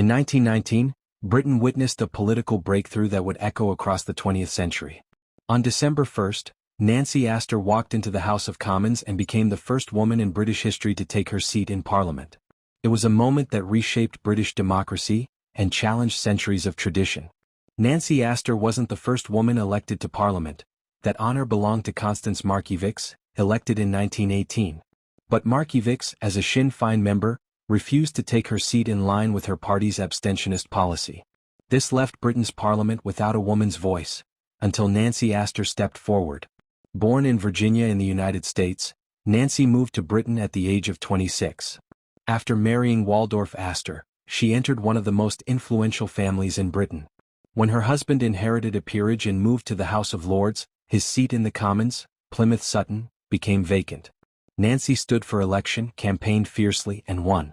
In 1919, Britain witnessed a political breakthrough that would echo across the 20th century. On December 1st, Nancy Astor walked into the House of Commons and became the first woman in British history to take her seat in Parliament. It was a moment that reshaped British democracy and challenged centuries of tradition. Nancy Astor wasn't the first woman elected to Parliament. That honor belonged to Constance Markievicz, elected in 1918. But Markievicz, as a Sinn Féin member, refused to take her seat in line with her party's abstentionist policy. This left Britain's Parliament without a woman's voice, until Nancy Astor stepped forward. Born in Virginia in the United States, Nancy moved to Britain at the age of 26. After marrying Waldorf Astor, she entered one of the most influential families in Britain. When her husband inherited a peerage and moved to the House of Lords, his seat in the Commons, Plymouth Sutton, became vacant. Nancy stood for election, campaigned fiercely, and won.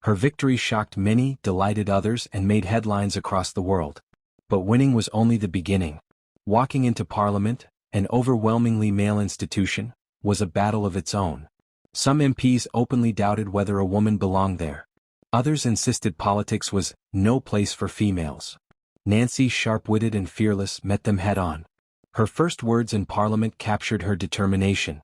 Her victory shocked many, delighted others, and made headlines across the world. But winning was only the beginning. Walking into Parliament, an overwhelmingly male institution, was a battle of its own. Some MPs openly doubted whether a woman belonged there. Others insisted politics was no place for females. Nancy, sharp-witted and fearless, met them head-on. Her first words in Parliament captured her determination.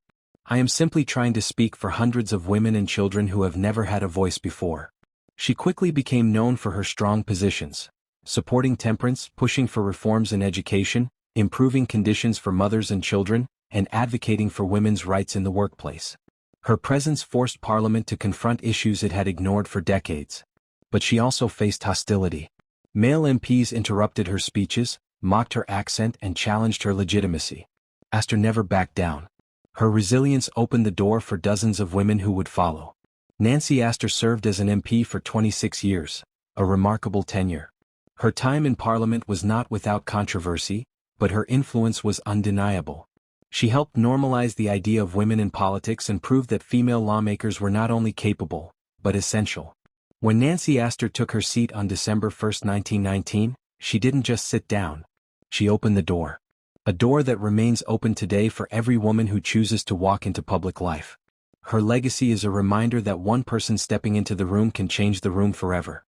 "I am simply trying to speak for hundreds of women and children who have never had a voice before." She quickly became known for her strong positions, supporting temperance, pushing for reforms in education, improving conditions for mothers and children, and advocating for women's rights in the workplace. Her presence forced Parliament to confront issues it had ignored for decades. But she also faced hostility. Male MPs interrupted her speeches, mocked her accent, and challenged her legitimacy. Astor never backed down. Her resilience opened the door for dozens of women who would follow. Nancy Astor served as an MP for 26 years, a remarkable tenure. Her time in Parliament was not without controversy, but her influence was undeniable. She helped normalize the idea of women in politics and proved that female lawmakers were not only capable, but essential. When Nancy Astor took her seat on December 1, 1919, she didn't just sit down. She opened the door. A door that remains open today for every woman who chooses to walk into public life. Her legacy is a reminder that one person stepping into the room can change the room forever.